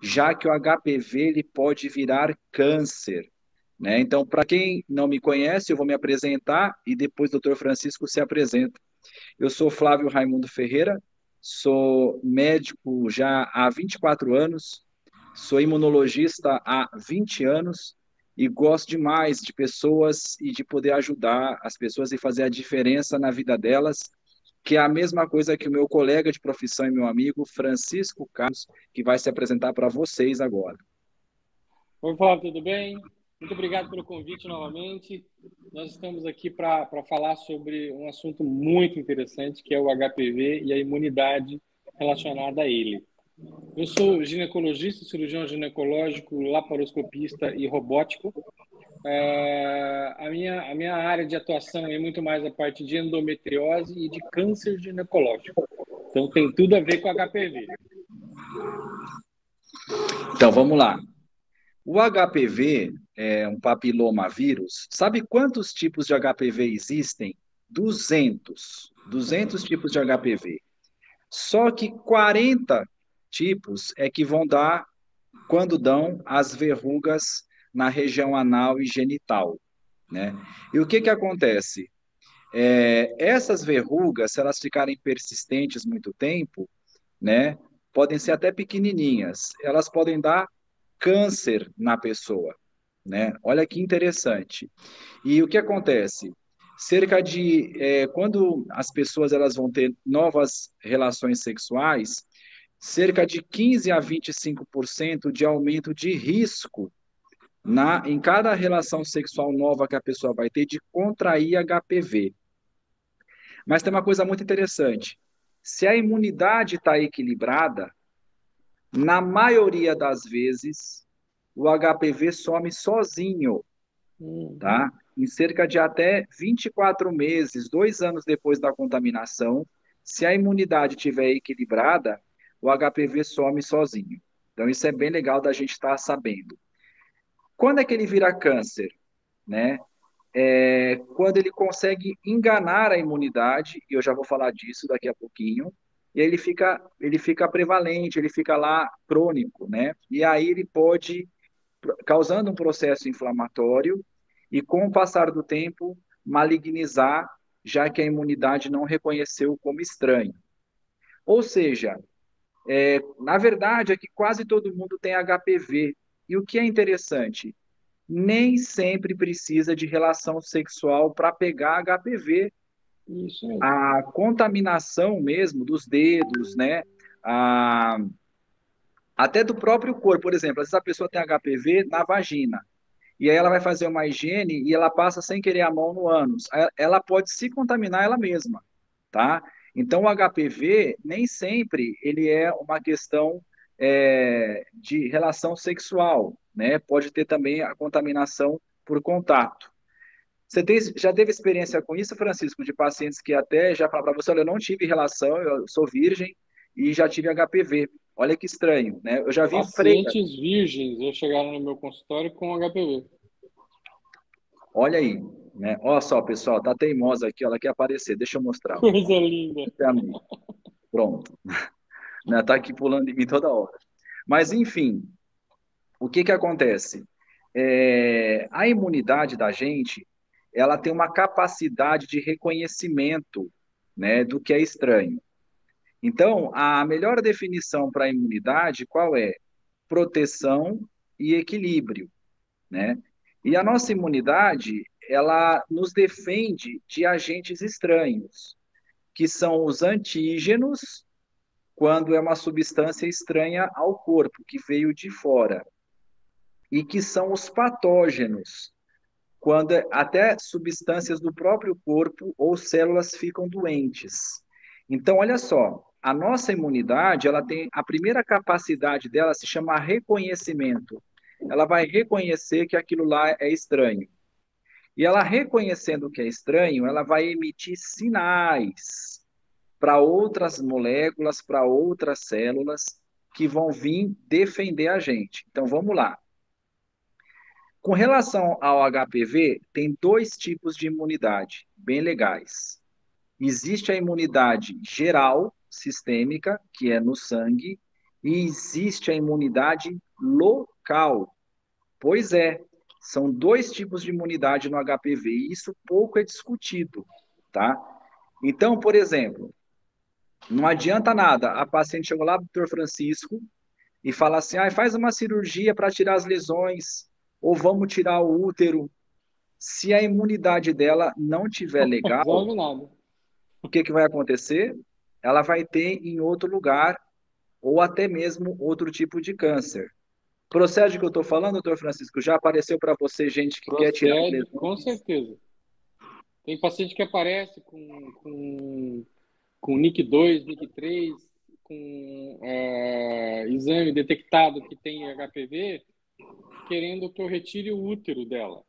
já que o HPV ele pode virar câncer, né? Então, para quem não me conhece, eu vou me apresentar e depois o Dr. Francisco se apresenta. Eu sou Flávio Raimundo Ferreira, sou médico já há 24 anos, sou imunologista há 20 anos e gosto demais de pessoas e de poder ajudar as pessoas e fazer a diferença na vida delas, que é a mesma coisa que o meu colega de profissão e meu amigo Francisco Carlos, que vai se apresentar para vocês agora. Oi, Flávio, tudo bem? Muito obrigado pelo convite novamente. Nós estamos aqui para falar sobre um assunto muito interessante, que é o HPV e a imunidade relacionada a ele. Eu sou ginecologista, cirurgião ginecológico, laparoscopista e robótico. A minha área de atuação é muito mais a parte de endometriose e de câncer ginecológico. Então, tem tudo a ver com HPV. Então, vamos lá. O HPV é um papilomavírus. Sabe quantos tipos de HPV existem? 200 tipos de HPV. Só que 40 tipos é que vão dar quando dão as verrugas na região anal e genital, né? E o que que acontece? Essas verrugas, se elas ficarem persistentes muito tempo, né, podem ser até pequenininhas. Elas podem dar câncer na pessoa, né? Olha que interessante. E o que acontece? Quando as pessoas elas vão ter novas relações sexuais, cerca de 15 a 25% de aumento de risco em cada relação sexual nova que a pessoa vai ter de contrair HPV. Mas tem uma coisa muito interessante. Se a imunidade está equilibrada, na maioria das vezes, o HPV some sozinho, Uhum. tá? Em cerca de até 24 meses, 2 anos depois da contaminação, se a imunidade estiver equilibrada, o HPV some sozinho. Então, isso é bem legal da gente estar sabendo. Quando é que ele vira câncer? Né? Quando ele consegue enganar a imunidade, e eu já vou falar disso daqui a pouquinho, e aí ele fica prevalente, ele fica lá crônico, né? E aí ele pode, causando um processo inflamatório, e com o passar do tempo, malignizar, já que a imunidade não reconheceu como estranho. Ou seja, na verdade é que quase todo mundo tem HPV. E o que é interessante, nem sempre precisa de relação sexual para pegar HPV. Isso mesmo. A contaminação mesmo dos dedos, né? A, até do próprio corpo, por exemplo, às vezes a pessoa tem HPV na vagina, e aí ela vai fazer uma higiene e ela passa sem querer a mão no ânus. Ela pode se contaminar ela mesma, tá? Então o HPV nem sempre ele é uma questão de relação sexual, né? Pode ter também a contaminação por contato. Já teve experiência com isso, Francisco, de pacientes que até já falaram para você, olha, eu não tive relação, eu sou virgem e já tive HPV. Olha que estranho, né? Eu já vi freira. Pacientes virgens já chegaram no meu consultório com HPV. Olha aí, né? Olha só, pessoal, tá teimosa aqui, ela quer aparecer. Deixa eu mostrar. Ó. Coisa linda. Essa é a minha. Pronto. Né? Tá aqui pulando de mim toda hora. Mas, enfim, o que que acontece? A imunidade da gente, ela tem uma capacidade de reconhecimento, né, do que é estranho. Então, a melhor definição para a imunidade, qual é? Proteção e equilíbrio, né? E a nossa imunidade, ela nos defende de agentes estranhos, que são os antígenos, quando é uma substância estranha ao corpo, que veio de fora, e que são os patógenos, quando até substâncias do próprio corpo ou células ficam doentes. Então, olha só, a nossa imunidade, ela tem a primeira capacidade dela se chama reconhecimento. Ela vai reconhecer que aquilo lá é estranho. E ela reconhecendo que é estranho, ela vai emitir sinais para outras moléculas, para outras células que vão vir defender a gente. Então vamos lá. Com relação ao HPV, tem dois tipos de imunidade bem legais. Existe a imunidade geral, sistêmica, que é no sangue, e existe a imunidade local. Pois é, são dois tipos de imunidade no HPV, e isso pouco é discutido, tá? Então, por exemplo, não adianta nada, a paciente chegou lá para o doutor Francisco e fala assim, ah, faz uma cirurgia para tirar as lesões, ou vamos tirar o útero. Se a imunidade dela não tiver legal, Resolve nada. o que que vai acontecer? Ela vai ter em outro lugar, ou até mesmo outro tipo de câncer. Procede o que eu estou falando, doutor Francisco? Já apareceu para você gente que quer tirar as Procede, com lesões? certeza. Tem paciente que aparece com NIC 2, NIC 3, com exame detectado que tem HPV, querendo que eu retire o útero dela.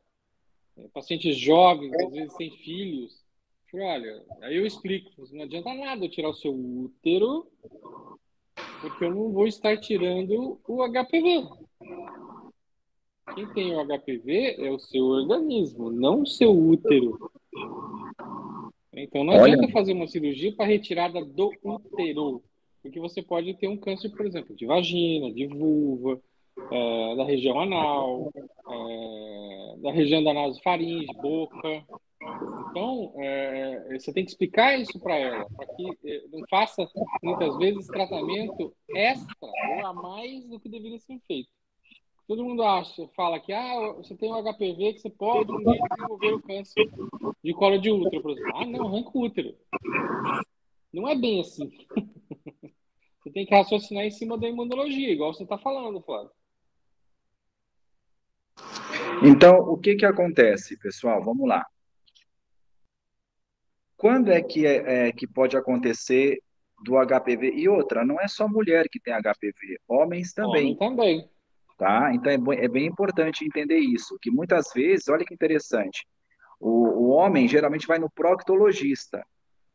Pacientes jovens, às vezes sem filhos. Falei, olha, aí eu explico, não adianta nada eu tirar o seu útero, porque eu não vou estar tirando o HPV. Quem tem o HPV é o seu organismo, não o seu útero. Então não Olha, adianta fazer uma cirurgia para retirada do útero, porque você pode ter um câncer, por exemplo, de vagina, de vulva, da região anal, da região da nasofaringe, boca. Então, você tem que explicar isso para ela, para que não faça, muitas vezes, tratamento extra ou a mais do que deveria ser feito. Todo mundo acha, fala que você tem um HPV que você pode um dia desenvolver o câncer de colo de útero, por exemplo. Ah, não, arranca o útero. Não é bem assim. Você tem que raciocinar em cima da imunologia, igual você está falando, Flávio. então o que que acontece, pessoal? Vamos lá. Quando é que pode acontecer do HPV? E outra, não é só mulher que tem HPV, homens Homem também, também. tá? Então é bem importante entender isso, que muitas vezes, olha que interessante, o homem geralmente vai no proctologista,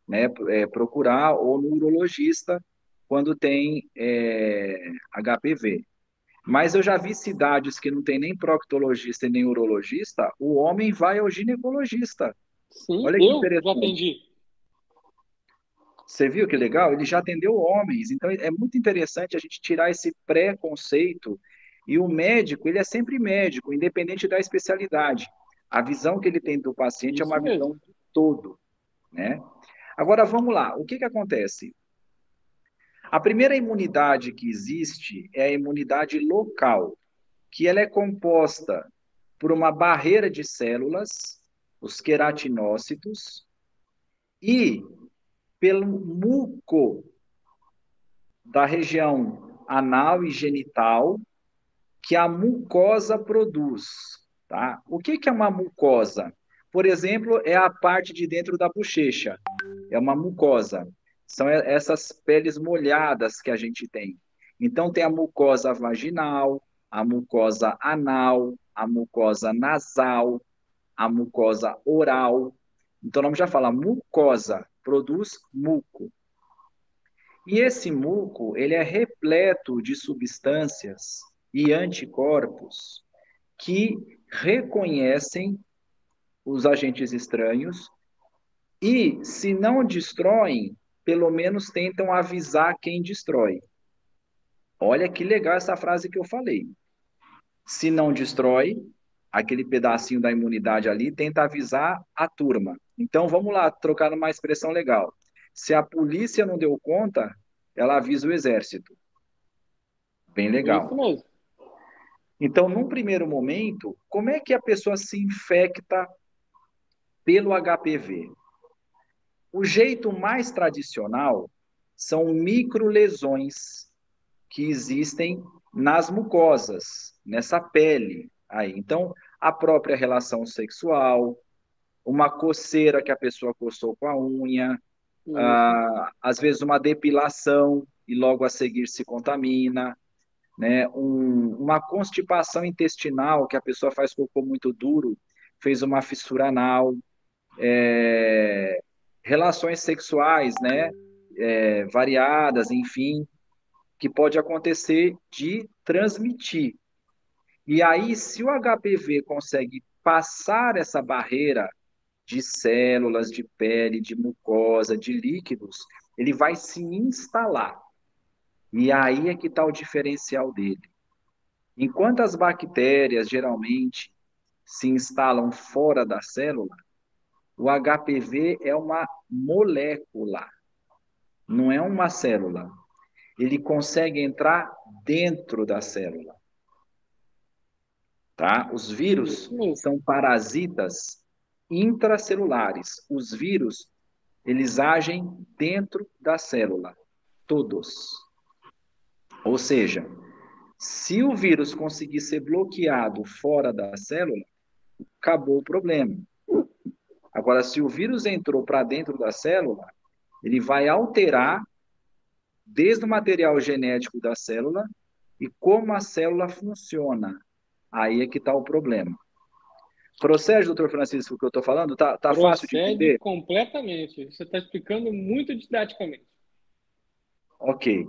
né? Procurar ou no urologista quando tem HPV. Mas eu já vi cidades que não tem nem proctologista e nem urologista, o homem vai ao ginecologista. Sim, Olha que eu já interessante. atendi. Você viu que legal? Ele já atendeu homens. Então é muito interessante a gente tirar esse preconceito. E o médico, ele é sempre médico, independente da especialidade. A visão que ele tem do paciente é uma Isso mesmo. visão de todo, né? Agora vamos lá. O que que acontece? A primeira imunidade que existe é a imunidade local, que ela é composta por uma barreira de células, os queratinócitos, e pelo muco da região anal e genital que a mucosa produz, tá? O que que é uma mucosa? Por exemplo, é a parte de dentro da bochecha, é uma mucosa. São essas peles molhadas que a gente tem. Então, tem a mucosa vaginal, a mucosa anal, a mucosa nasal, a mucosa oral. Então, vamos já falar, mucosa produz muco. E esse muco, ele é repleto de substâncias e anticorpos que reconhecem os agentes estranhos e, se não destroem, pelo menos tentam avisar quem destrói. Olha que legal essa frase que eu falei. Se não destrói, aquele pedacinho da imunidade ali, tenta avisar a turma. Então, vamos lá, trocar numa expressão legal. Se a polícia não deu conta, ela avisa o exército. Bem Isso legal. mesmo. Então, num primeiro momento, como é que a pessoa se infecta pelo HPV? O jeito mais tradicional são microlesões que existem nas mucosas, nessa pele aí. Então, a própria relação sexual, uma coceira que a pessoa coçou com a unha, Isso. às vezes uma depilação e logo a seguir se contamina, né? Uma constipação intestinal, que a pessoa faz cocô muito duro, fez uma fissura anal, relações sexuais, né? Variadas, enfim, que pode acontecer de transmitir. E aí, se o HPV consegue passar essa barreira de células, de pele, de mucosa, de líquidos, ele vai se instalar. E aí é que está o diferencial dele. Enquanto as bactérias geralmente se instalam fora da célula, o HPV é uma molécula, não é uma célula. Ele consegue entrar dentro da célula, tá? Os vírus Isso mesmo. são parasitas intracelulares. Os vírus, eles agem dentro da célula, todos. Ou seja, se o vírus conseguir ser bloqueado fora da célula, acabou o problema. Agora, se o vírus entrou para dentro da célula, ele vai alterar desde o material genético da célula e como a célula funciona. Aí é que está o problema. Procede, doutor Francisco, o que eu estou falando? Tá fácil de Procede entender? completamente. Você está explicando muito didaticamente. Ok.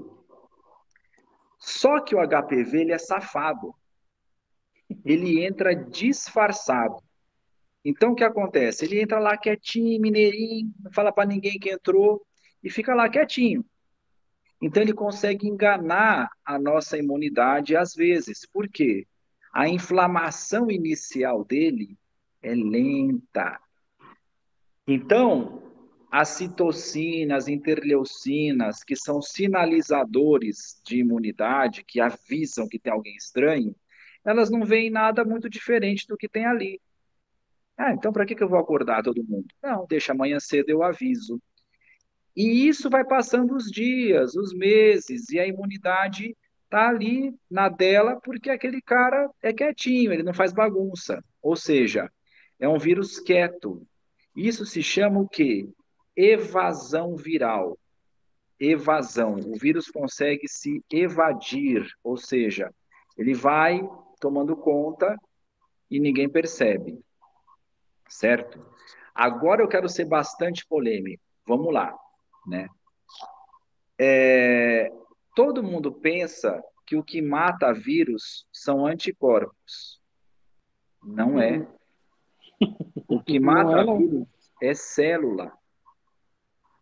Só que o HPV ele é safado. Ele entra disfarçado. Então, o que acontece? Ele entra lá quietinho, mineirinho, não fala para ninguém que entrou e fica lá quietinho. Então, ele consegue enganar a nossa imunidade às vezes. Por quê? A inflamação inicial dele é lenta. Então, as citocinas, interleucinas, que são sinalizadores de imunidade, que avisam que tem alguém estranho, elas não veem nada muito diferente do que tem ali. Ah, então para que eu vou acordar todo mundo? Não, deixa amanhã cedo eu aviso. E isso vai passando os dias, os meses, e a imunidade está ali na dela porque aquele cara é quietinho, ele não faz bagunça. Ou seja, é um vírus quieto. Isso se chama o quê? Evasão viral. Evasão. O vírus consegue se evadir, ou seja, ele vai tomando conta e ninguém percebe, certo? Agora eu quero ser bastante polêmico. Vamos lá, né? Todo mundo pensa que o que mata vírus são anticorpos. Não é. O que Não mata é, não. vírus é célula,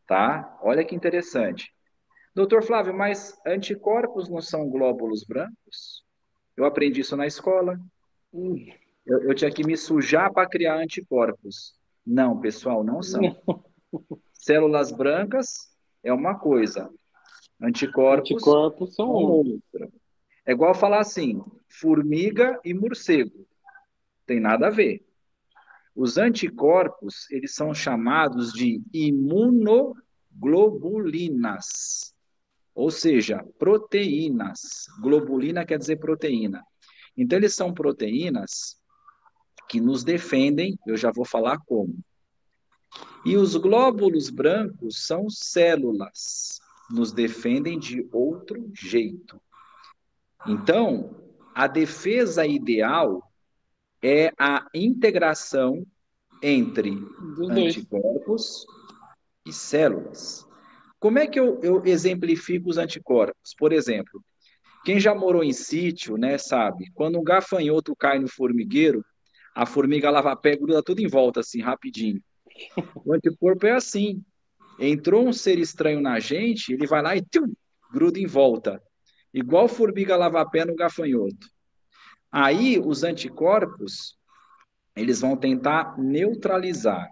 tá? Olha que interessante. Doutor Flávio, mas anticorpos não são glóbulos brancos? Eu aprendi isso na escola. Eu tinha que me sujar para criar anticorpos. Não, pessoal, não são. Não. Células brancas é uma coisa, anticorpos Anticorpos são são outros. outra. É igual falar assim, formiga e morcego. Tem nada a ver. Os anticorpos, eles são chamados de imunoglobulinas, ou seja, proteínas. Globulina quer dizer proteína. Então, eles são proteínas que nos defendem, eu já vou falar como. E os glóbulos brancos são células, nos defendem de outro jeito. Então, a defesa ideal é a integração entre Dos dois. anticorpos e células. Como é que eu exemplifico os anticorpos? Por exemplo, quem já morou em sítio, né, sabe, quando um gafanhoto cai no formigueiro, a formiga lava-pé gruda tudo em volta, assim, rapidinho. O anticorpo é assim. Entrou um ser estranho na gente, ele vai lá e tum, gruda em volta. Igual formiga lava-pé no gafanhoto. Aí, os anticorpos, eles vão tentar neutralizar.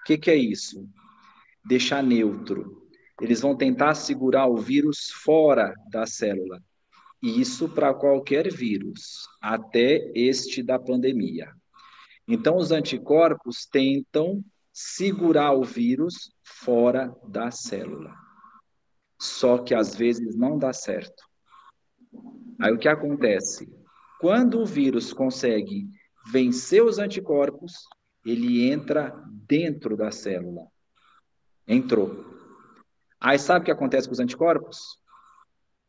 O que é isso? Deixar neutro. Eles vão tentar segurar o vírus fora da célula. E isso para qualquer vírus, até este da pandemia. Então, os anticorpos tentam segurar o vírus fora da célula. Só que às vezes não dá certo. Aí o que acontece? Quando o vírus consegue vencer os anticorpos, ele entra dentro da célula. Entrou. Aí sabe o que acontece com os anticorpos?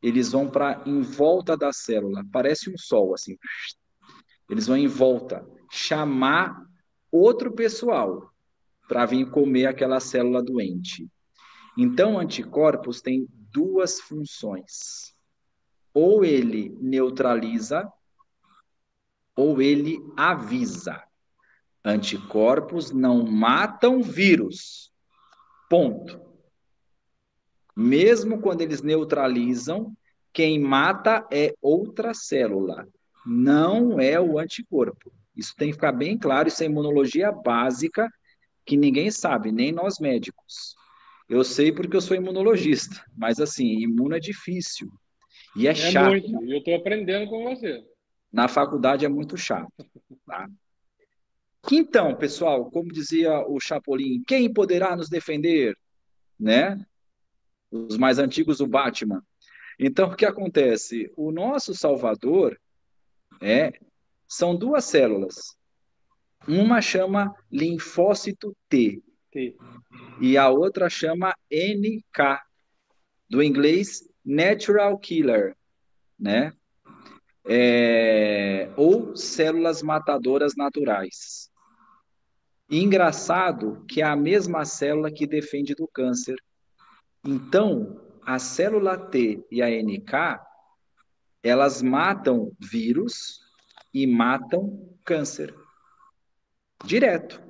Eles vão para em volta da célula, parece um sol assim. Eles vão em volta chamar outro pessoal para vir comer aquela célula doente. Então, anticorpos têm duas funções. Ou ele neutraliza, ou ele avisa. Anticorpos não matam vírus. Ponto. Mesmo quando eles neutralizam, quem mata é outra célula, não é o anticorpo. Isso tem que ficar bem claro, isso é imunologia básica que ninguém sabe, nem nós médicos. Eu sei porque eu sou imunologista, mas assim, imuno é difícil e é É chato. muito. E eu estou aprendendo com você. Na faculdade é muito chato, tá? Então, pessoal, como dizia o Chapolin, quem poderá nos defender, né? Os mais antigos, o Batman. Então, o que acontece? O nosso Salvador é, são duas células. Uma chama linfócito T Sim. e a outra chama NK, do inglês Natural Killer, né? Ou células matadoras naturais. E engraçado que é a mesma célula que defende do câncer. Então, a célula T e a NK, elas matam vírus e matam câncer. Direto.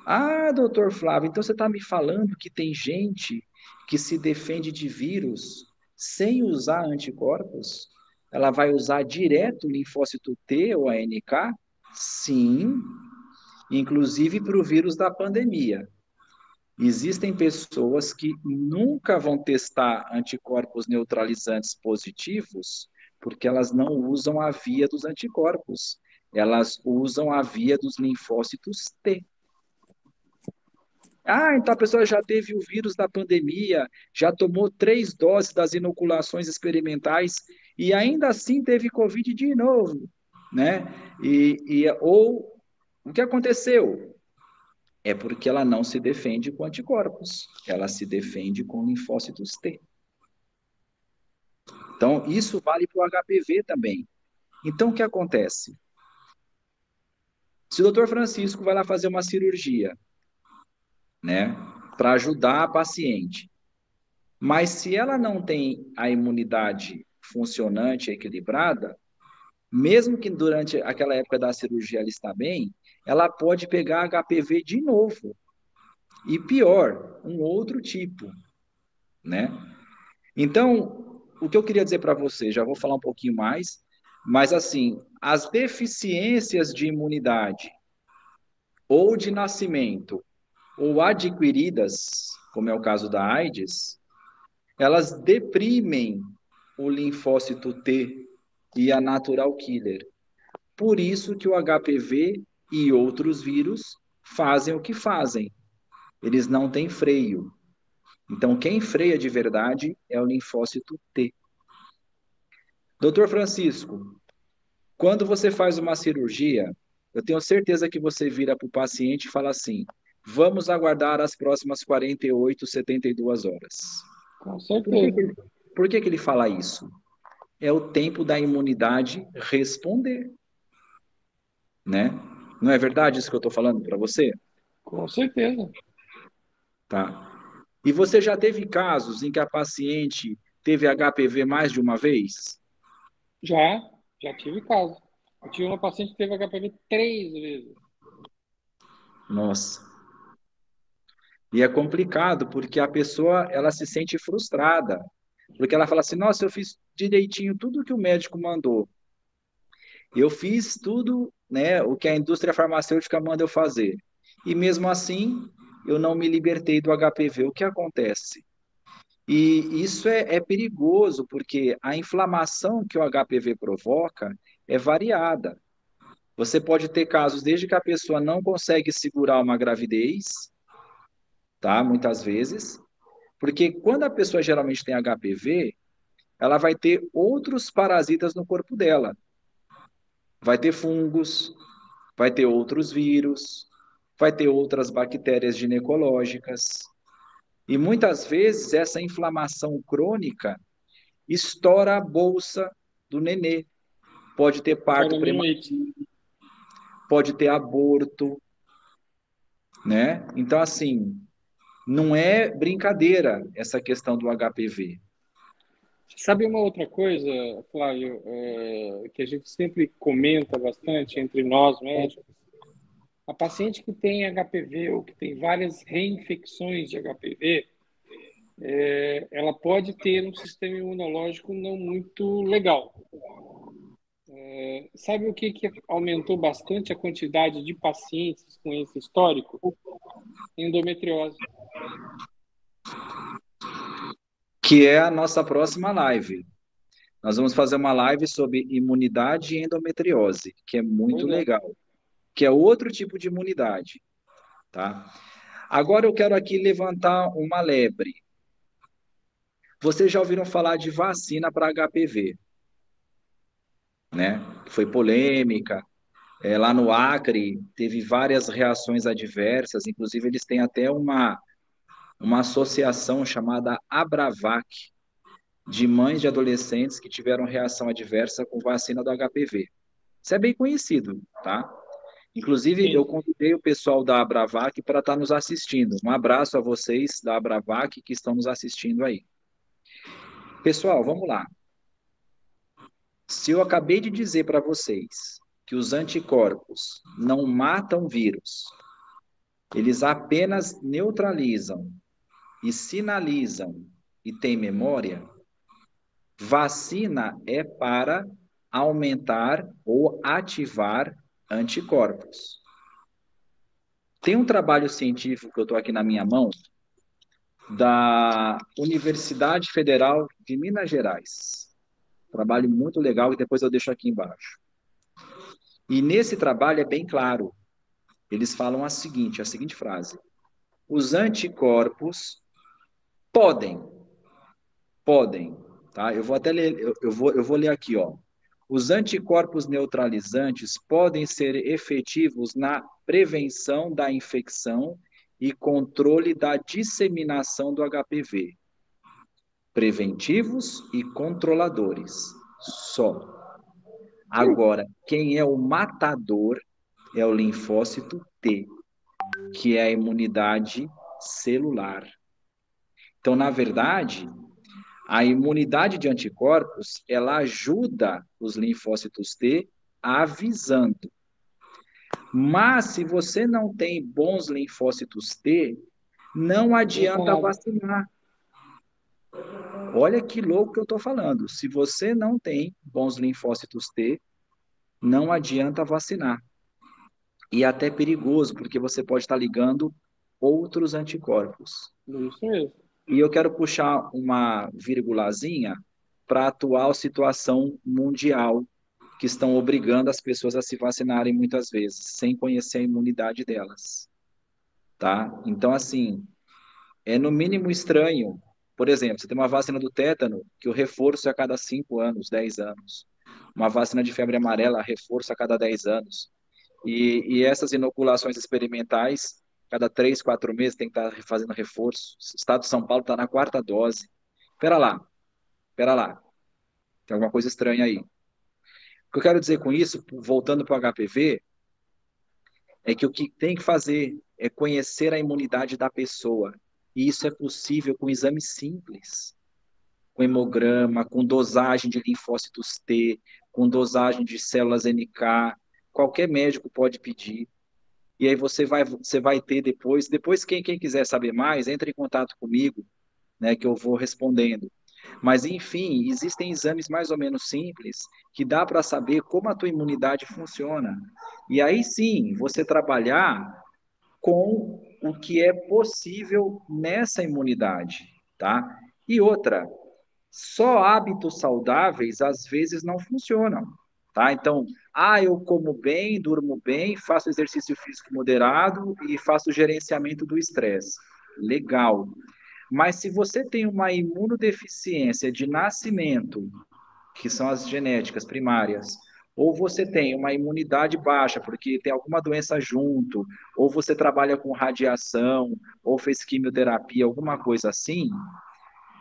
Ah, doutor Flávio, então você está me falando que tem gente que se defende de vírus sem usar anticorpos? Ela vai usar direto o linfócito T ou a NK? Sim, inclusive para o vírus da pandemia. Existem pessoas que nunca vão testar anticorpos neutralizantes positivos porque elas não usam a via dos anticorpos, elas usam a via dos linfócitos T. Ah, então a pessoa já teve o vírus da pandemia, já tomou 3 doses das inoculações experimentais e ainda assim teve Covid de novo, né? Ou o que aconteceu? É porque ela não se defende com anticorpos, ela se defende com linfócitos T. Então, isso vale para o HPV também. Então, o que acontece? Se o doutor Francisco vai lá fazer uma cirurgia, né, para ajudar a paciente, mas se ela não tem a imunidade funcionante, equilibrada, mesmo que durante aquela época da cirurgia ela está bem, ela pode pegar HPV de novo. E pior, um outro tipo, né? Então, o que eu queria dizer para você, já vou falar um pouquinho mais, mas assim, as deficiências de imunidade ou de nascimento ou adquiridas, como é o caso da AIDS, elas deprimem o linfócito T e a natural killer. Por isso que o HPV e outros vírus fazem o que fazem. Eles não têm freio. Então, quem freia de verdade é o linfócito T. Doutor Francisco, quando você faz uma cirurgia, eu tenho certeza que você vira para o paciente e fala assim: vamos aguardar as próximas 48, 72 horas. Com Por que, que, certeza. ele, por que, que ele fala isso? É o tempo da imunidade responder, né? Não é verdade isso que eu estou falando para você? Com certeza. Tá. E você já teve casos em que a paciente teve HPV mais de uma vez? Já, já tive caso. Eu tive uma paciente que teve HPV 3 vezes. Nossa. E é complicado porque a pessoa ela se sente frustrada, porque ela fala assim: "Nossa, eu fiz direitinho tudo que o médico mandou. Eu fiz tudo, né, o que a indústria farmacêutica manda eu fazer. E mesmo assim, eu não me libertei do HPV. O que acontece?" E isso é perigoso, porque a inflamação que o HPV provoca é variada. Você pode ter casos desde que a pessoa não consegue segurar uma gravidez, tá? Muitas vezes, porque quando a pessoa geralmente tem HPV, ela vai ter outros parasitas no corpo dela. Vai ter fungos, vai ter outros vírus, vai ter outras bactérias ginecológicas. E muitas vezes essa inflamação crônica estoura a bolsa do nenê. Pode ter parto Autoimunite. prematuro, pode ter aborto, né? Então, assim, não é brincadeira essa questão do HPV. Sabe uma outra coisa, Flávio, que a gente sempre comenta bastante entre nós médicos? A paciente que tem HPV ou que tem várias reinfecções de HPV, ela pode ter um sistema imunológico não muito legal. Sabe o que aumentou bastante a quantidade de pacientes com esse histórico? Endometriose. Que é a nossa próxima live. Nós vamos fazer uma live sobre imunidade e endometriose, que é muito Pois é. legal, que é outro tipo de imunidade, tá? Agora eu quero aqui levantar uma lebre. Vocês já ouviram falar de vacina para HPV, né? Foi polêmica. Lá no Acre teve várias reações adversas, inclusive eles têm até uma associação chamada Abravac, de mães de adolescentes que tiveram reação adversa com vacina do HPV. Isso é bem conhecido, tá? Inclusive, eu Sim. convidei o pessoal da Abravac para estar nos assistindo. Um abraço a vocês da Abravac que estão nos assistindo aí. Pessoal, vamos lá. Se eu acabei de dizer para vocês que os anticorpos não matam vírus, eles apenas neutralizam e sinalizam e têm memória, vacina é para aumentar ou ativar anticorpos. Tem um trabalho científico que eu estou aqui na minha mão, da Universidade Federal de Minas Gerais. Trabalho muito legal e depois eu deixo aqui embaixo. E nesse trabalho é bem claro. Eles falam a seguinte frase: os anticorpos podem, podem, tá? Eu vou até ler, eu vou ler aqui, ó. Os anticorpos neutralizantes podem ser efetivos na prevenção da infecção e controle da disseminação do HPV. Preventivos e controladores. Só. Agora, quem é o matador é o linfócito T, que é a imunidade celular. Então, na verdade, a imunidade de anticorpos, ela ajuda os linfócitos T avisando. Mas se você não tem bons linfócitos T, não Adianta adianta nada. vacinar. Olha que louco que eu estou falando. Se você não tem bons linfócitos T, não adianta vacinar. E é até perigoso, porque você pode estar ligando outros anticorpos. Isso mesmo. E eu quero puxar uma virgulazinha para a atual situação mundial, que estão obrigando as pessoas a se vacinarem muitas vezes, sem conhecer a imunidade delas, tá? Então, assim, é no mínimo estranho. Por exemplo, você tem uma vacina do tétano, que o reforço é a cada 5 anos, 10 anos. Uma vacina de febre amarela, reforço a cada 10 anos. E essas inoculações experimentais, cada 3, 4 meses tem que estar fazendo reforço. O estado de São Paulo está na quarta dose. Espera lá. Tem alguma coisa estranha aí. O que eu quero dizer com isso, voltando para o HPV, é que o que tem que fazer é conhecer a imunidade da pessoa. E isso é possível com exames simples, com hemograma, com dosagem de linfócitos T, com dosagem de células NK. Qualquer médico pode pedir. E aí você vai ter depois quem quiser saber mais, entre em contato comigo, né, que eu vou respondendo. Mas, enfim, existem exames mais ou menos simples que dá para saber como a tua imunidade funciona. E aí sim, você trabalhar com o que é possível nessa imunidade, tá? E outra, só hábitos saudáveis às vezes não funcionam, tá? Então, eu como bem, durmo bem, faço exercício físico moderado e faço gerenciamento do estresse. Legal. Mas se você tem uma imunodeficiência de nascimento, que são as genéticas primárias, ou você tem uma imunidade baixa, porque tem alguma doença junto, ou você trabalha com radiação, ou fez quimioterapia, alguma coisa assim,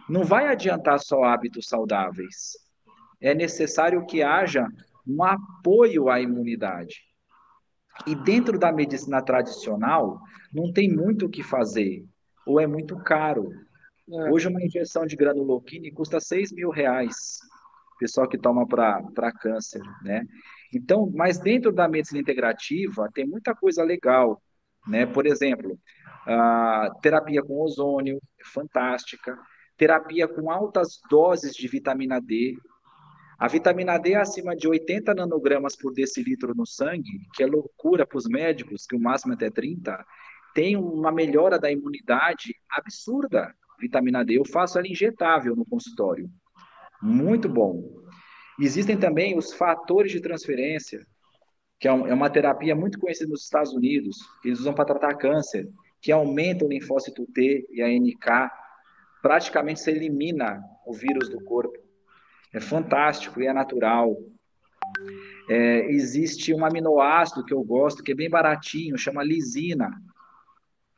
não vai adiantar só hábitos saudáveis. É necessário que haja um apoio à imunidade. E dentro da medicina tradicional, não tem muito o que fazer, ou é muito caro. É, Hoje, uma injeção de granuloquine custa R$ 6.000, pessoal que toma para câncer, né? Então, mas dentro da medicina integrativa, tem muita coisa legal, né? Por exemplo, Terapia com ozônio, é fantástica. Terapia com altas doses de vitamina D. A vitamina D é acima de 80 nanogramas por decilitro no sangue, que é loucura para os médicos, que o máximo é até 30, tem uma melhora da imunidade absurda. Vitamina D, eu faço ela injetável no consultório. Muito bom. Existem também os fatores de transferência, que é uma terapia muito conhecida nos Estados Unidos, que eles usam para tratar câncer, que aumenta o linfócito T e a NK, praticamente se elimina o vírus do corpo. É fantástico e é natural. Existe um aminoácido que eu gosto, que é bem baratinho, chama lisina,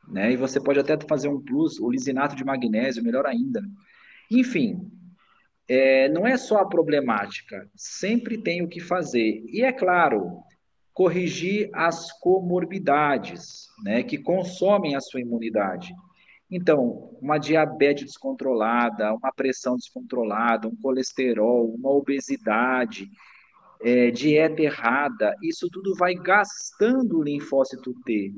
né? E você pode até fazer um plus, o lisinato de magnésio, melhor ainda. Enfim, não é só a problemática, sempre tem o que fazer. E é claro, corrigir as comorbidades, né, que consomem a sua imunidade. Então, uma diabetes descontrolada, uma pressão descontrolada, um colesterol, uma obesidade, dieta errada, isso tudo vai gastando o linfócito T.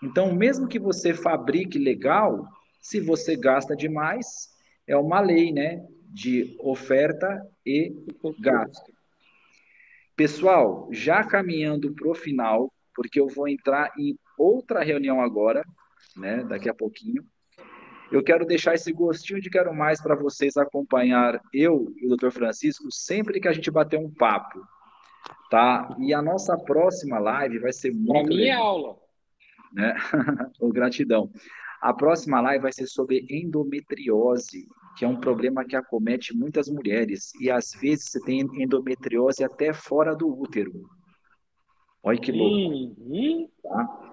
Então, mesmo que você fabrique legal, se você gasta demais, é uma lei, né, de oferta e gasto. Pessoal, já caminhando para o final, porque eu vou entrar em outra reunião agora, né, daqui a pouquinho. Eu quero deixar esse gostinho de quero mais para vocês acompanhar eu e o Dr. Francisco sempre que a gente bater um papo, tá? E a nossa próxima live vai ser Para muito mim é legal, aula. né? Oh, gratidão. A próxima live vai ser sobre endometriose, que é um problema que acomete muitas mulheres e às vezes você tem endometriose até fora do útero. Olha que louco. Uhum. Tá?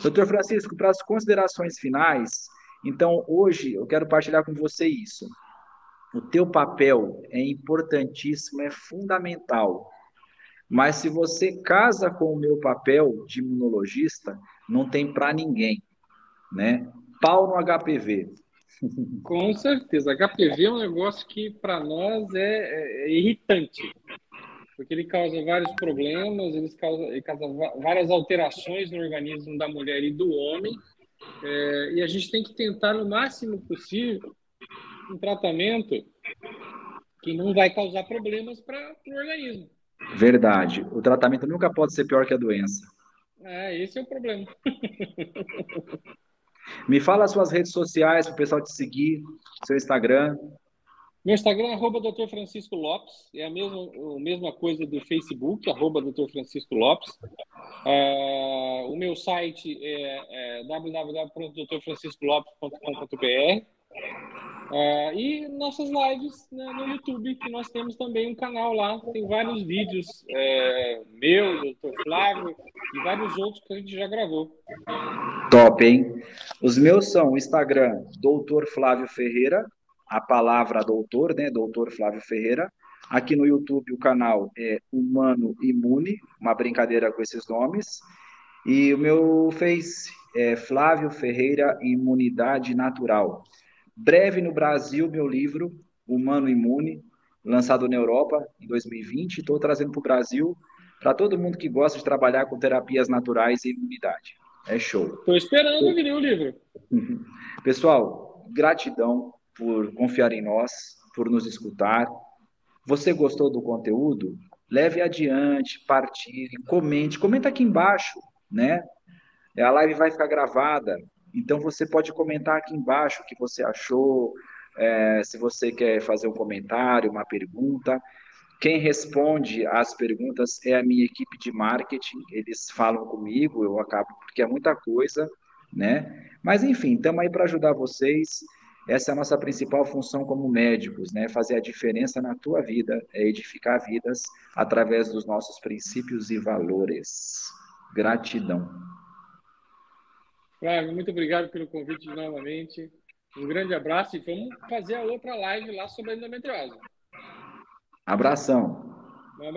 Doutor Francisco, para as considerações finais, então hoje eu quero partilhar com você isso. O teu papel é importantíssimo, é fundamental. Mas se você casa com o meu papel de imunologista, não tem para ninguém, né? Pau no HPV. Com certeza. HPV é um negócio que, para nós, é irritante, porque ele causa vários problemas, ele causa várias alterações no organismo da mulher e do homem, e a gente tem que tentar, no máximo possível, um tratamento que não vai causar problemas para o organismo. Verdade. O tratamento nunca pode ser pior que a doença. Esse é o problema. Me fala as suas redes sociais para o pessoal te seguir, seu Instagram. Meu Instagram é @Dr. Francisco Lopes, é a mesma coisa do Facebook, @Dr. Francisco Lopes. O meu site é www.drfranciscolopes.com.br. E nossas lives, né, no YouTube, que nós temos também um canal lá, tem vários vídeos, meu, do Dr. Flávio e vários outros que a gente já gravou. Top, hein? Os meus são Instagram, Doutor Flávio Ferreira, a palavra doutor, né? Doutor Flávio Ferreira. Aqui no YouTube o canal é Humano Imune, uma brincadeira com esses nomes. E o meu Face é Flávio Ferreira Imunidade Natural. Breve no Brasil, meu livro, Humano Imune, lançado na Europa em 2020. Estou trazendo para o Brasil para todo mundo que gosta de trabalhar com terapias naturais e imunidade. É show. Estou esperando vir o livro. Pessoal, gratidão por confiar em nós, por nos escutar. Você gostou do conteúdo? Leve adiante, partilhe, comente. Comenta aqui embaixo, né? A live vai ficar gravada, então você pode comentar aqui embaixo o que você achou, se você quer fazer um comentário, uma pergunta. Quem responde às perguntas é a minha equipe de marketing, eles falam comigo, eu acabo, porque é muita coisa, né? Mas, enfim, estamos aí para ajudar vocês. Essa é a nossa principal função como médicos, né? Fazer a diferença na tua vida, é edificar vidas através dos nossos princípios e valores. Gratidão. Flávio, muito obrigado pelo convite novamente. Um grande abraço e vamos fazer a outra live lá sobre a endometriose. Abração. Um abraço.